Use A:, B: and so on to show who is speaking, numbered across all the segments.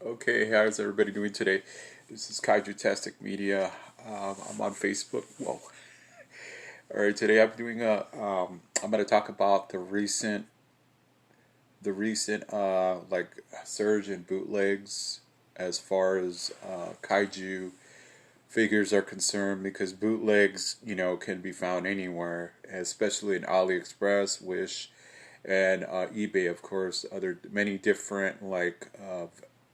A: Okay, how's everybody doing today? This is Kaiju Media. I'm on Facebook. Whoa. All right, today I'm doing I'm going to talk about the recent like surge in bootlegs as far as kaiju figures are concerned, because bootlegs, can be found anywhere, especially in AliExpress, Wish, and eBay, of course. Other many different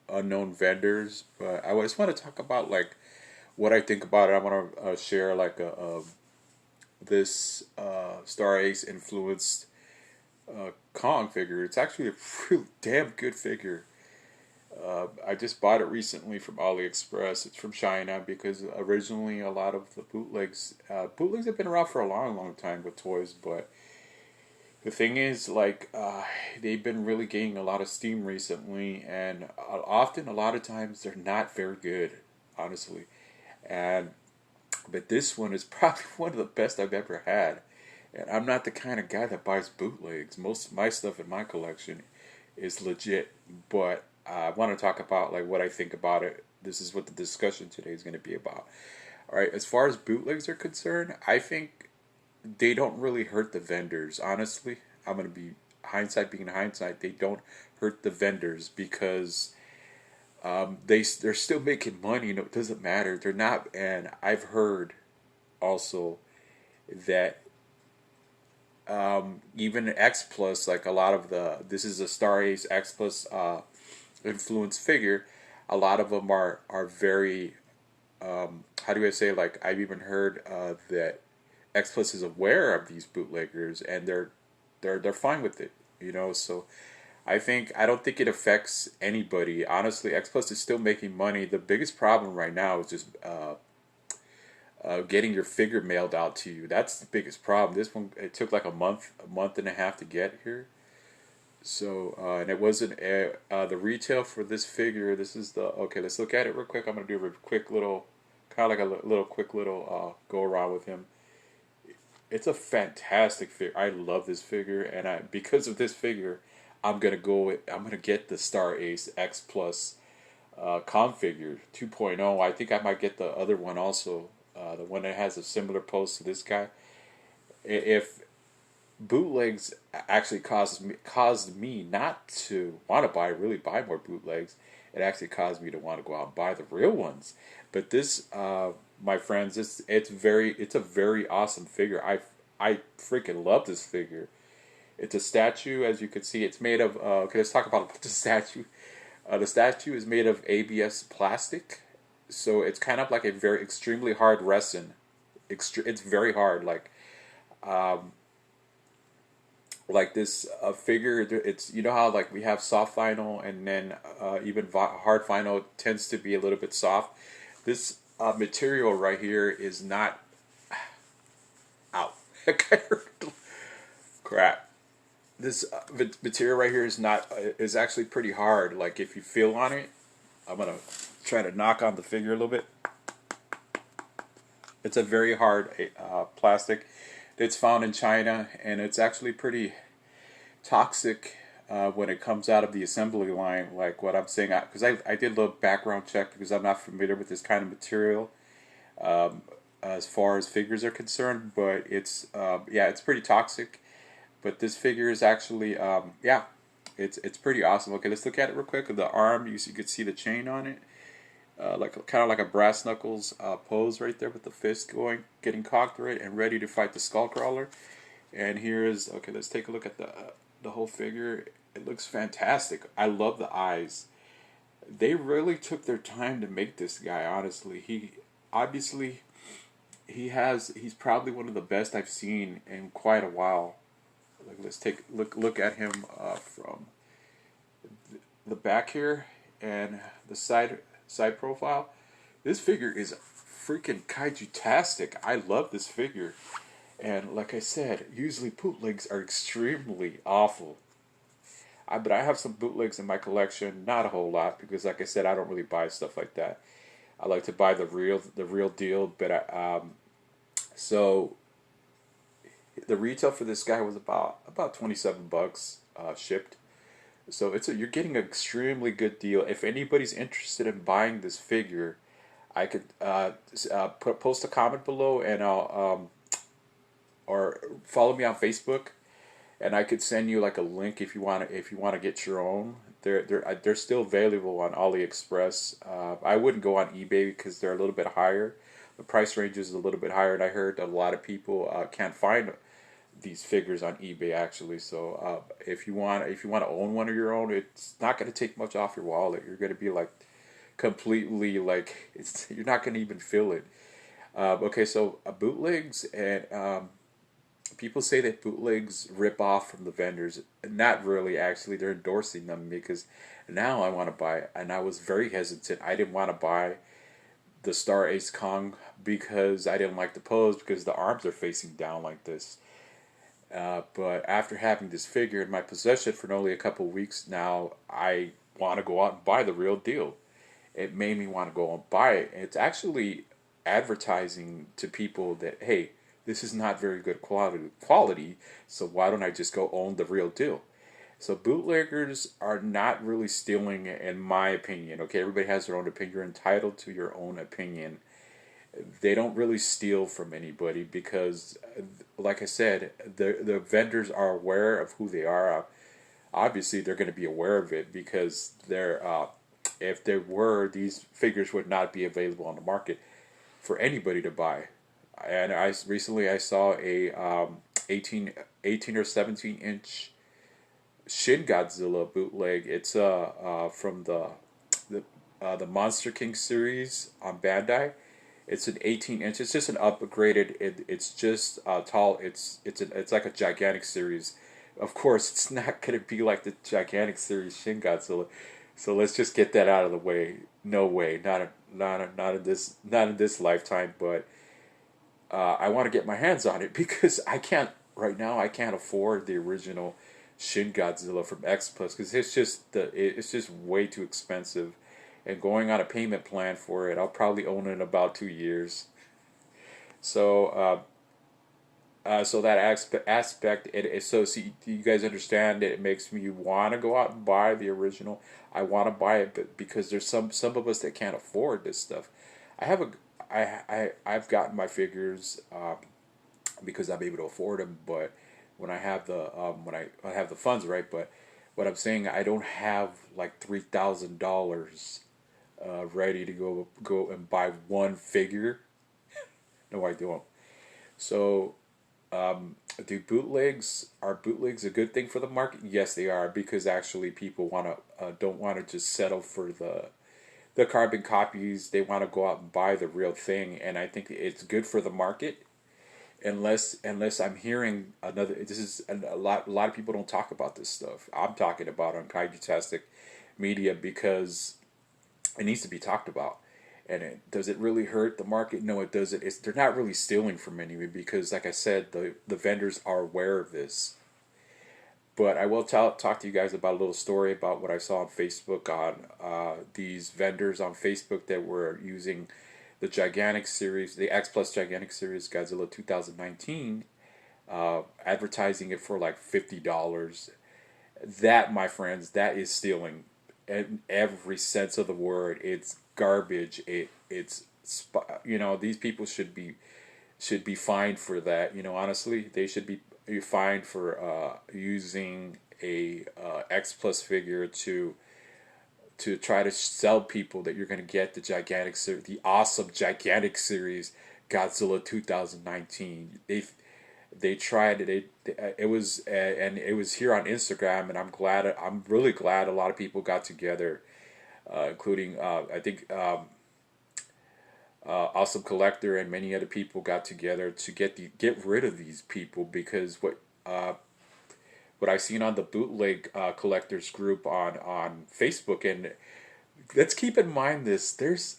A: unknown vendors. But I just want to talk about like what I think about it. I want to share like this Star Ace influenced Kong figure. It's actually a really damn good figure. I just bought it recently from AliExpress. It's from China because originally a lot of the bootlegs have been around for a long, long time with toys. But the thing is, they've been really gaining a lot of steam recently, and often, a lot of times, they're not very good, honestly. And but this one is probably one of the best I've ever had. And I'm not the kind of guy that buys bootlegs. Most of my stuff in my collection is legit. But I want to talk about like what I think about it. This is what the discussion today is going to be about. All right, as far as bootlegs are concerned, I think they don't really hurt the vendors. Honestly, I'm going to be hindsight being hindsight. They don't hurt the vendors because they're still making money. It doesn't matter. They're not. And I've heard also that even X Plus, like a lot of this is a Star Ace X Plus influence figure. A lot of them are very how do I say, like I've even heard that X Plus is aware of these bootleggers, and they're fine with it. So I don't think it affects anybody. Honestly, X Plus is still making money. The biggest problem right now is just getting your figure mailed out to you. That's the biggest problem. This one, it took like a month and a half to get here. So and it wasn't the retail for this figure. This is the okay. Let's look at it real quick. I'm gonna do a quick little, kind of like a little quick little go around with him. It's a fantastic figure. I love this figure, and because of this figure, I'm gonna get the Star Ace X Plus configure 2.0. I think I might get the other one also, the one that has a similar post to this guy. If bootlegs actually caused me not to want to buy more bootlegs, it actually caused me to want to go out and buy the real ones. But this, my friends, it's a very awesome figure. I freaking love this figure. It's a statue, as you can see. It's made of. Okay, let's talk about the statue. The statue is made of ABS plastic, so it's kind of like a very extremely hard resin. It's very hard, like this figure. It's, how like we have soft vinyl, and then even hard vinyl tends to be a little bit soft. This material right here is not out. Crap. This material right here is not is actually pretty hard. Like if you feel on it, I'm gonna try to knock on the figure a little bit. It's a very hard plastic. It's found in China, and it's actually pretty toxic when it comes out of the assembly line. Like what I'm saying, because I did a little background check because I'm not familiar with this kind of material as far as figures are concerned. But it's yeah, it's pretty toxic. But this figure is actually yeah, it's pretty awesome. Okay, let's look at it real quick. The arm, you could see the chain on it. Like kind of like a brass knuckles pose right there with the fist getting cocked right and ready to fight the skull crawler. And here is okay. Let's take a look at the whole figure. It looks fantastic. I love the eyes. They really took their time to make this guy. Honestly, he obviously he's probably one of the best I've seen in quite a while. Like let's take look at him from the back here and the side profile. This figure is freaking kaiju-tastic. I love this figure. And like I said, usually bootlegs are extremely awful. But I have some bootlegs in my collection, not a whole lot, because like I said, I don't really buy stuff like that. I like to buy the real deal. So the retail for this guy was about $27 shipped. So you're getting an extremely good deal. If anybody's interested in buying this figure, I could post a comment below, and I'll or follow me on Facebook, and I could send you like a link if you want to get your own. They're still available on AliExpress. I wouldn't go on eBay because they're a little bit higher. The price range is a little bit higher, and I heard a lot of people can't find these figures on eBay actually. So if you want to own one of your own, it's not going to take much off your wallet. You're going to be like completely like you're not going to even feel it. Okay, so bootlegs and people say that bootlegs rip off from the vendors. Not really, actually. They're endorsing them because now I want to buy, and I was very hesitant. I didn't want to buy the Star Ace Kong because I didn't like the pose because the arms are facing down like this. But after having this figure in my possession for only a couple weeks now, I want to go out and buy the real deal. It made me want to go and buy it. It's actually advertising to people that, hey, this is not very good quality, so why don't I just go own the real deal? So bootleggers are not really stealing, in my opinion. Okay, everybody has their own opinion. You're entitled to your own opinion. They don't really steal from anybody because, like I said, the vendors are aware of who they are. Obviously, they're going to be aware of it because if there were, these figures would not be available on the market for anybody to buy. And I saw a 18 or 17-inch Shin Godzilla bootleg. It's from the Monster King series on Bandai. It's an 18 inch. It's just an upgraded. It's just tall. It's like a gigantic series. Of course, it's not going to be like the gigantic series Shin Godzilla. So let's just get that out of the way. No way. Not in this lifetime. But I want to get my hands on it because I can't right now. I can't afford the original Shin Godzilla from X Plus because it's just way too expensive, and going on a payment plan for it, I'll probably own it in about 2 years. So so that aspect, so see, you guys understand that it makes me want to go out and buy the original. I want to buy it, but because there's some of us that can't afford this stuff. I have a I've gotten my figures because I'm able to afford them, but when I have I have the funds, right? But what I'm saying, I don't have like $3,000 ready to go and buy one figure. No, I don't. So, do bootlegs a good thing for the market? Yes, they are, because actually people don't want to just settle for the carbon copies. They want to go out and buy the real thing, and I think it's good for the market. Unless I'm hearing another, this is a lot of people don't talk about this stuff. I'm talking about on Kaiju Media because it needs to be talked about. And does it really hurt the market? No, it doesn't. They're not really stealing from anybody because, like I said, the vendors are aware of this. But I will talk to you guys about a little story about what I saw on Facebook on these vendors on Facebook that were using the gigantic series, the X Plus gigantic series Godzilla 2019, advertising it for like $50. That, my friends, that is stealing in every sense of the word. It's garbage. These people should be fined for that. Honestly, they should be fined for using a X Plus figure to try to sell people that you're going to get the awesome gigantic series Godzilla 2019. They tried it. It was and it was here on Instagram, and I'm really glad a lot of people got together, including I think Awesome Collector and many other people got together to get rid of these people because what I've seen on the bootleg collectors group on Facebook, and let's keep in mind this: there's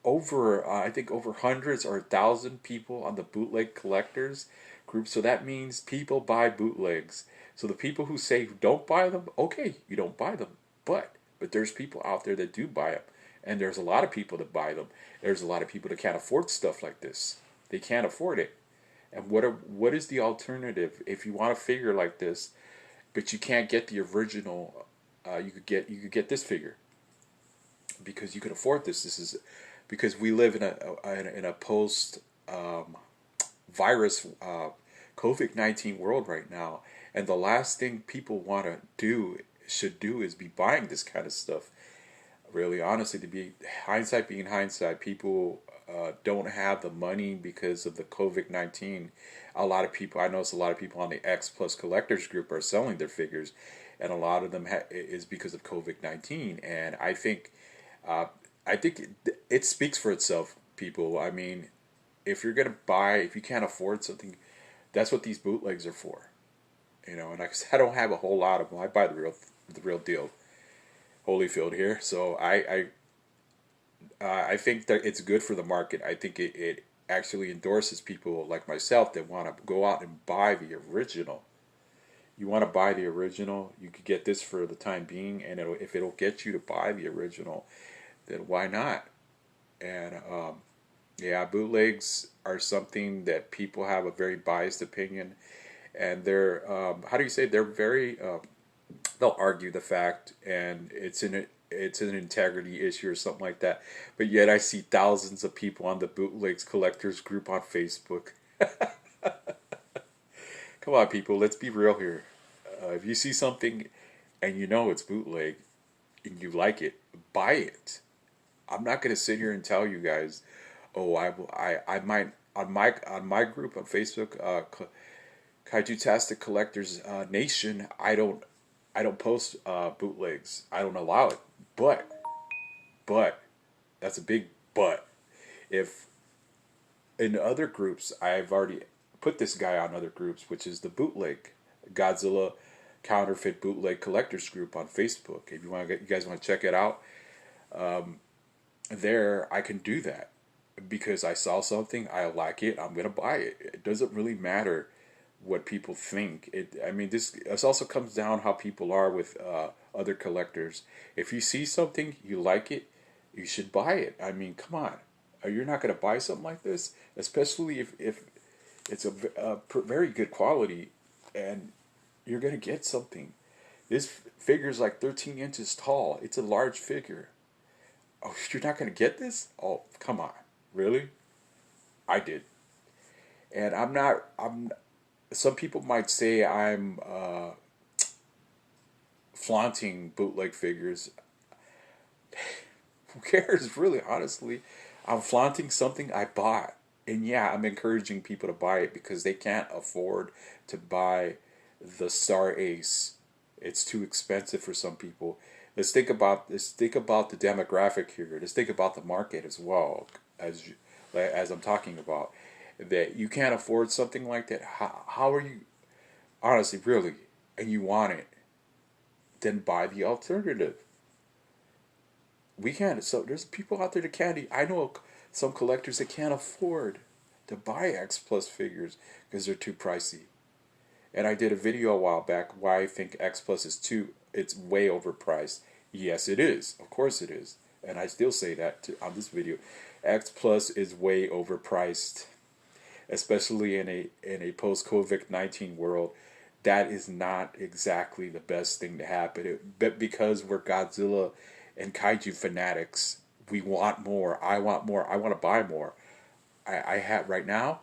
A: over I think over hundreds or 1,000 people on the bootleg collectors group. So that means people buy bootlegs. So the people who say don't buy them, okay, you don't buy them, but there's people out there that do buy them, and there's a lot of people that buy them. There's a lot of people that can't afford stuff like this. They can't afford it. And what is the alternative if you want a figure like this, but you can't get the original you could get this figure because you can afford this. This is because we live in a post virus COVID-19 world right now, and the last thing people want to do should do is be buying this kind of stuff. Really, honestly, to be hindsight being hindsight, people don't have the money because of the COVID-19. A lot of people, I notice a lot of people on the X Plus collectors group are selling their figures, and a lot of them is because of COVID-19. And uh, I think it speaks for itself. People, I mean, if you're gonna buy, if you can't afford something, that's what these bootlegs are for. You know, and I don't have a whole lot of them. I buy the real deal, Holyfield here. So I think that it's good for the market. I think it actually endorses people like myself that want to go out and buy the original. You want to buy the original, you could get this for the time being, and if it'll get you to buy the original, then why not? And yeah, bootlegs are something that people have a very biased opinion, and they're how do you say, they're very they'll argue the fact, and it's an integrity issue or something like that. But yet I see thousands of people on the bootlegs collectors group on Facebook. Come on, people, let's be real here. If you see something and you know it's bootleg and you like it, buy it. I'm not going to sit here and tell you guys, oh, I might on my group on Facebook, Kaiju-tastic Collectors Nation. I don't post bootlegs. I don't allow it. But that's a big but. If in other groups, I've already put this guy on other groups, which is the bootleg Godzilla counterfeit bootleg collectors group on Facebook. If you want to, you guys want to check it out, there I can do that because I saw something, I like it, I'm gonna buy it. It doesn't really matter what people think. I mean, this also comes down how people are with other collectors. If you see something, you like it, you should buy it. I mean, come on. You're not going to buy something like this, especially if it's a very good quality and you're going to get something. This figure's like 13 inches tall. It's a large figure. Oh, you're not going to get this? Oh, come on. Really? I did. And some people might say I'm flaunting bootleg figures. Who cares, really, honestly? I'm flaunting something I bought. And yeah, I'm encouraging people to buy it because they can't afford to buy the Star Ace. It's too expensive for some people. Let's think about the demographic here. Let's think about the market as well, as I'm talking about. That you can't afford something like that. How are you, honestly, really, and you want it, then buy the alternative. We can't. So there's people out there that can't. I know some collectors that can't afford to buy X Plus figures because they're too pricey. And I did a video a while back why I think X Plus it's way overpriced. Yes, it is. Of course it is. And I still say that on this video. X Plus is way overpriced, especially in a post COVID-19 world. That is not exactly the best thing to happen. But because we're Godzilla and kaiju fanatics, we want more. I want more. I want to buy more. I have right now.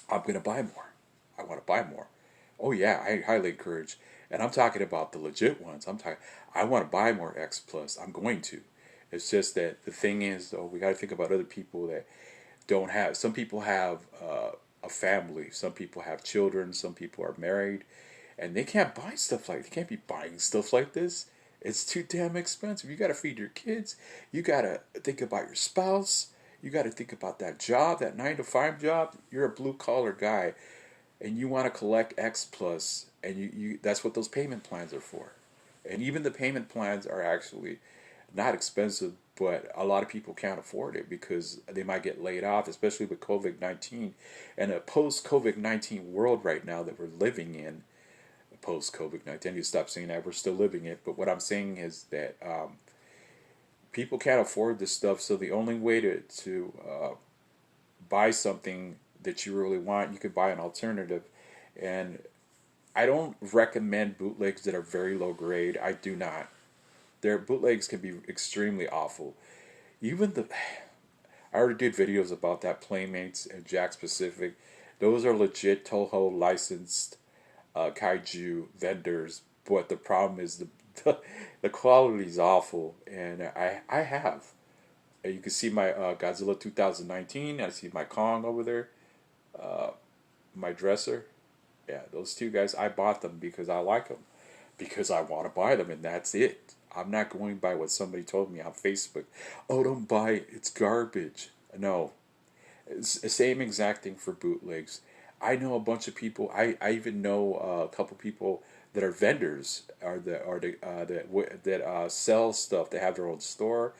A: I'm gonna buy more. I want to buy more. Oh yeah, I highly encourage. And I'm talking about the legit ones. I want to buy more X Plus. I'm going to. It's just that the thing is, though, we got to think about other people that don't have. Some people have a family. Some people have children. Some people are married, and they can't buy stuff like. They can't be buying stuff like this. It's too damn expensive. You got to feed your kids. You got to think about your spouse. You got to think about that job, that 9 to 5 job. You're a blue collar guy, and you want to collect X Plus, and you that's what those payment plans are for. And even the payment plans are actually not expensive, but a lot of people can't afford it because they might get laid off, especially with COVID-19 and a post-COVID-19 world right now that we're living in. Post-COVID-19, you stop saying that, we're still living it. But what I'm saying is that people can't afford this stuff, so the only way to buy something that you really want, you could buy an alternative. And I don't recommend bootlegs that are very low grade. I do not. Their bootlegs can be extremely awful. Even the I already did videos about that, Playmates and Jack Pacific. Those are legit Toho licensed kaiju vendors, but the problem is the quality is awful, and I have. And you can see my Godzilla 2019. I see my Kong over there, my dresser. Yeah, those two guys. I bought them because I like them, because I want to buy them, and that's it. I'm not going by what somebody told me on Facebook. Oh, don't buy it. It's garbage. No, it's the same exact thing for bootlegs. I know a bunch of people. I even know a couple people that are vendors, that sell stuff. They have their own store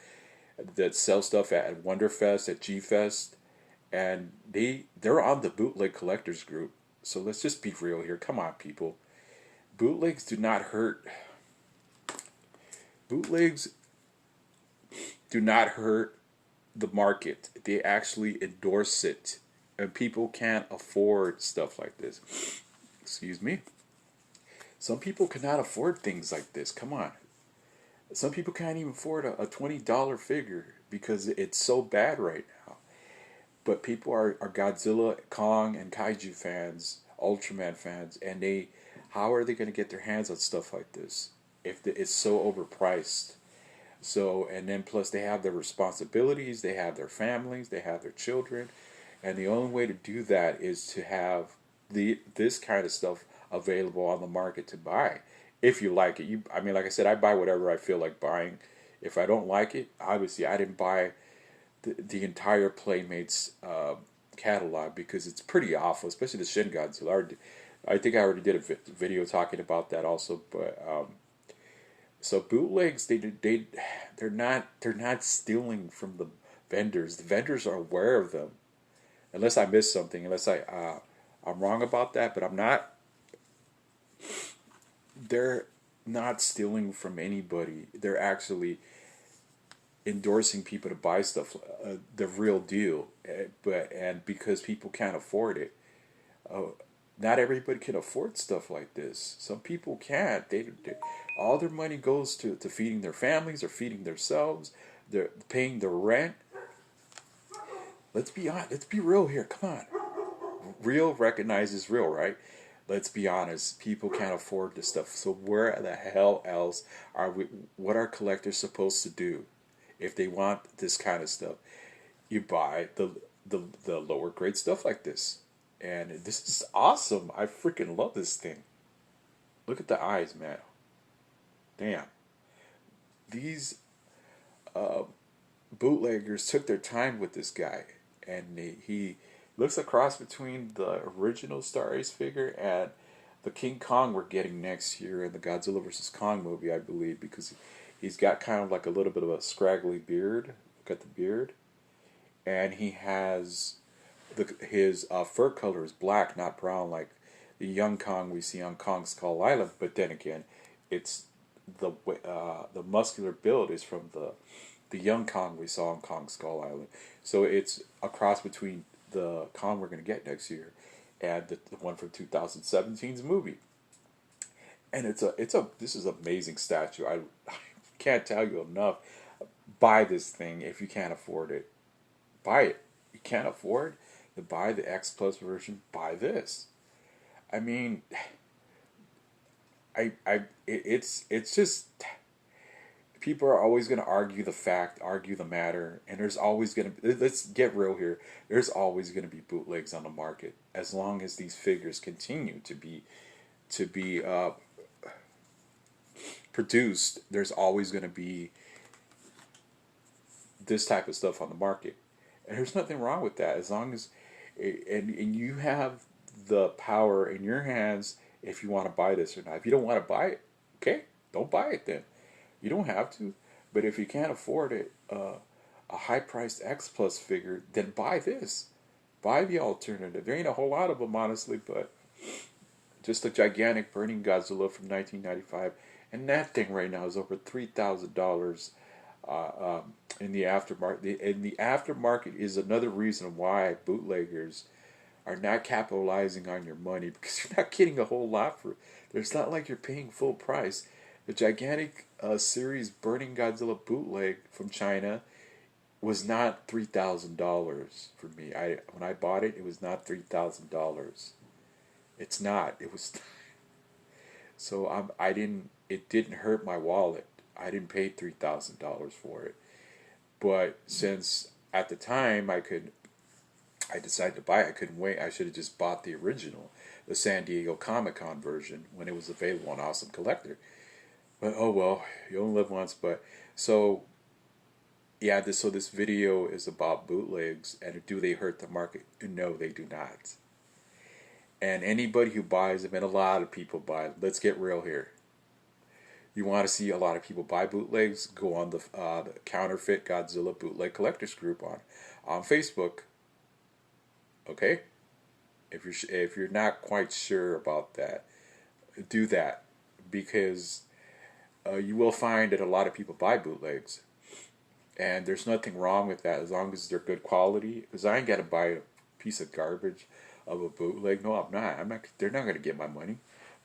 A: that sell stuff at Wonderfest, at G Fest, and they're on the bootleg collectors group. So let's just be real here. Come on, people. Bootlegs do not hurt. Bootlegs do not hurt the market. They actually endorse it, and people can't afford stuff like this. Excuse me. Some people cannot afford things like this. Come on. Some people can't even afford a $20 figure because it's so bad right now. But people are Godzilla, Kong, and Kaiju fans, Ultraman fans, and how are they going to get their hands on stuff like this if it's so overpriced? So, and then plus they have their responsibilities, they have their families, they have their children, and the only way to do that is to have this kind of stuff available on the market to buy. If you like it, I mean, like I said, I buy whatever I feel like buying. If I don't like it, obviously I didn't buy the entire Playmates catalog because it's pretty awful, especially the Shin Godzilla. I think I already did a video talking about that also, but so bootlegs they're not stealing from the vendors. The vendors are aware of them, unless I missed something. Unless I'm wrong about that, but I'm not. They're not stealing from anybody. They're actually endorsing people to buy stuff, the real deal. And because people can't afford it, not everybody can afford stuff like this. Some people can't. All their money goes to feeding their families or feeding themselves. They're paying their rent. Let's be honest. Let's be real here. Come on. Real recognizes real, right? Let's be honest. People can't afford this stuff. So where the hell else are we? What are collectors supposed to do if they want this kind of stuff? You buy the lower grade stuff like this. And this is awesome. I freaking love this thing. Look at the eyes, man. Damn. These bootleggers took their time with this guy. And he looks a cross between the original Star Ace figure and the King Kong we're getting next year in the Godzilla vs. Kong movie, I believe. Because he's got kind of like a little bit of a scraggly beard. Look at the beard. And he has... his fur color is black, not brown, like the young Kong we see on Kong Skull Island. But then again, it's the muscular build is from the young Kong we saw on Kong Skull Island. So it's a cross between the Kong we're going to get next year and the one from 2017's movie. And this is an amazing statue. I can't tell you enough. Buy this thing if you can't afford it. Buy it. You can't afford to buy the X Plus version, buy this. I mean, it's just people are always going to argue the fact, argue the matter, and there's always going to be, let's get real here. There's always going to be bootlegs on the market as long as these figures continue to be produced. There's always going to be this type of stuff on the market. And there's nothing wrong with that as long as and you have the power in your hands if you want to buy this or not. If you don't want to buy it, okay, don't buy it then. You don't have to. But if you can't afford it, a high-priced X Plus figure, then buy this. Buy the alternative. There ain't a whole lot of them, honestly, but just a gigantic Burning Godzilla from 1995. And that thing right now is over $3,000 in the aftermarket. And the aftermarket is another reason why bootleggers are not capitalizing on your money because you're not getting a whole lot for it. It's not like you're paying full price. The gigantic series Burning Godzilla bootleg from China was not $3,000 for me. When I bought it, it was not $3,000. It's not. It was. So I didn't. It didn't hurt my wallet. I didn't pay $3,000 for it. But since at the time I decided to buy it. I couldn't wait. I should have just bought the original, the San Diego Comic-Con version when it was available on Awesome Collector. But oh well, you only live once. But so yeah, this video is about bootlegs and do they hurt the market? No, they do not. And anybody who buys them, and a lot of people buy. Let's get real here. You want to see a lot of people buy bootlegs? Go on the Counterfeit Godzilla Bootleg Collectors group on Facebook. Okay, if you're not quite sure about that, do that because you will find that a lot of people buy bootlegs, and there's nothing wrong with that as long as they're good quality. Because I ain't got to buy a piece of garbage of a bootleg. No, I'm not. I'm not. They're not going to get my money.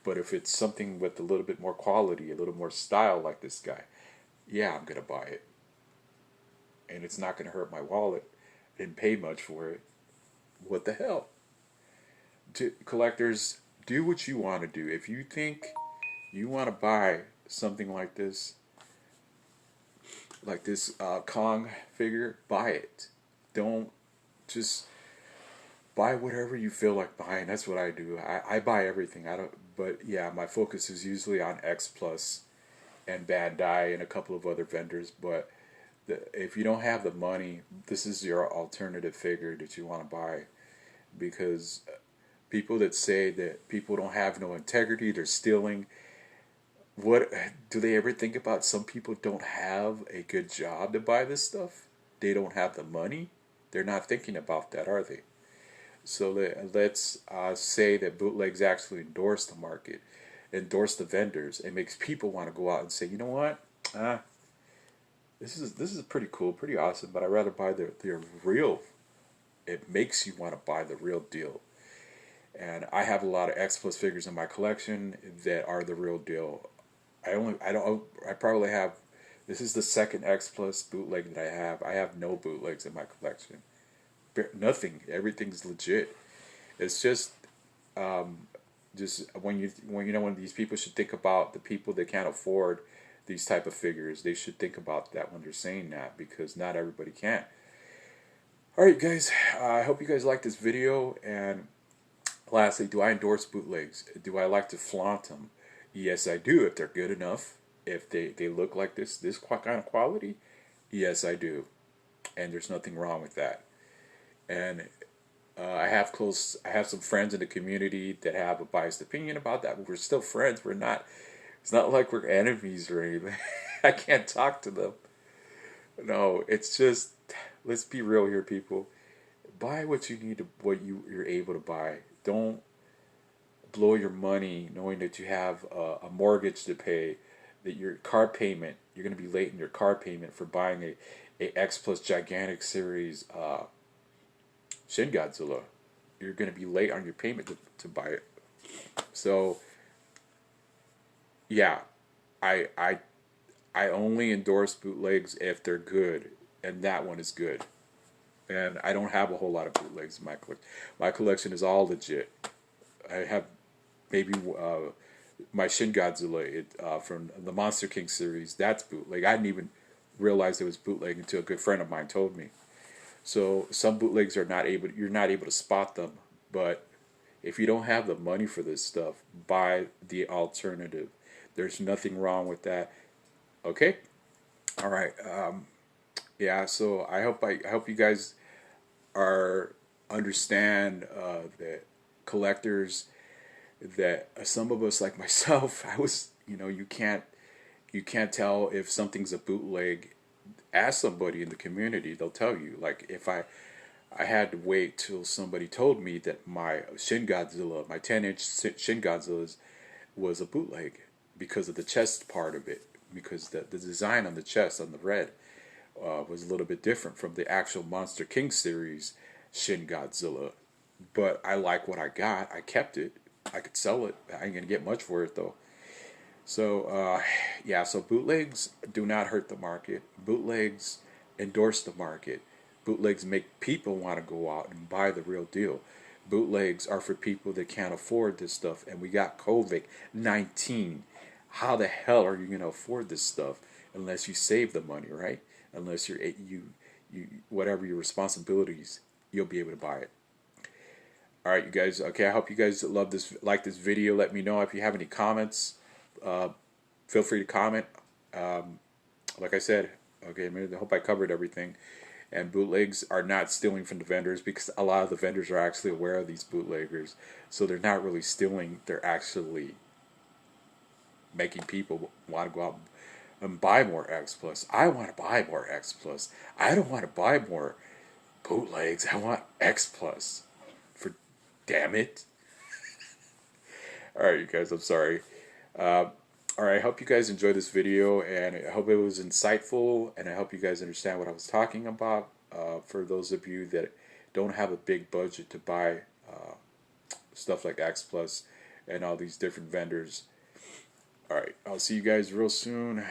A: But if it's something with a little bit more quality, a little more style like this guy, yeah, I'm going to buy it. And it's not going to hurt my wallet. I didn't pay much for it. What the hell? Collectors, do what you want to do. If you think you want to buy something like this Kong figure, buy it. Don't just buy whatever you feel like buying. That's what I do. I buy everything. I don't. But yeah, my focus is usually on X Plus and Bandai and a couple of other vendors. But if you don't have the money, this is your alternative figure that you want to buy, because people that say that people don't have no integrity, they're stealing. What do they ever think about? Some people don't have a good job to buy this stuff. They don't have the money. They're not thinking about that, are they? So let's say that bootlegs actually endorse the market, endorse the vendors. It makes people want to go out and say, you know what, this is pretty cool, pretty awesome. But I'd rather buy the real. It makes you want to buy the real deal. And I have a lot of X Plus figures in my collection that are the real deal. I probably have. This is the second X Plus bootleg that I have. I have no bootlegs in my collection. Nothing. Everything's legit. It's just when these people should think about the people that can't afford these type of figures. They should think about that when they're saying that, because not everybody can. Alright guys, I hope you guys liked this video. And lastly, do I endorse bootlegs? Do I like to flaunt them? Yes, I do, if they're good enough. If they look like this kind of quality, yes, I do. And there's nothing wrong with that. And I have some friends in the community that have a biased opinion about that, but we're still friends. We're not. It's not like we're enemies or anything. I can't talk to them. No, it's just, let's be real here, people. Buy what you need to, you're able to buy. Don't blow your money knowing that you have a mortgage to pay, that your car payment, you're going to be late in your car payment for buying a X Plus gigantic series Shin Godzilla. You're going to be late on your payment to buy it. So yeah, I only endorse bootlegs if they're good, and that one is good. And I don't have a whole lot of bootlegs in my collection. My collection is all legit. I have maybe my Shin Godzilla from the Monster King series. That's bootleg. I didn't even realize it was bootleg until a good friend of mine told me. So some bootlegs you're not able to spot them. But if you don't have the money for this stuff, buy the alternative. There's nothing wrong with that. Okay? All right. Yeah, so I hope you guys understand that collectors, that some of us, like myself, I was, you can't tell if something's a bootleg. Ask somebody in the community, they'll tell you. Like if I had to wait till somebody told me that my Shin Godzilla, my 10-inch Shin Godzilla was a bootleg because of the chest part of it, because the design on the chest, on the red, was a little bit different from the actual Monster King series Shin Godzilla. but I like what I got. I kept it. I could sell it. I ain't gonna get much for it though. So yeah, so bootlegs do not hurt the market. Bootlegs endorse the market. Bootlegs make people want to go out and buy the real deal. Bootlegs are for people that can't afford this stuff, and we got COVID-19. How the hell are you gonna afford this stuff unless you save the money, right? Unless you whatever your responsibilities, you'll be able to buy it. All right, you guys. Okay, I hope you guys love this, like this video. Let me know if you have any comments. Uh, Feel free to comment. Like I said, okay, I hope I covered everything. And bootlegs are not stealing from the vendors because a lot of the vendors are actually aware of these bootleggers. So they're not really stealing, they're actually making people want to go out and buy more X Plus. I want to buy more X Plus. I don't want to buy more bootlegs. I want X Plus. For damn it. Alright, you guys, I'm sorry. Alright, I hope you guys enjoyed this video, and I hope it was insightful, and I hope you guys understand what I was talking about. For those of you that don't have a big budget to buy stuff like X Plus and all these different vendors. Alright, I'll see you guys real soon.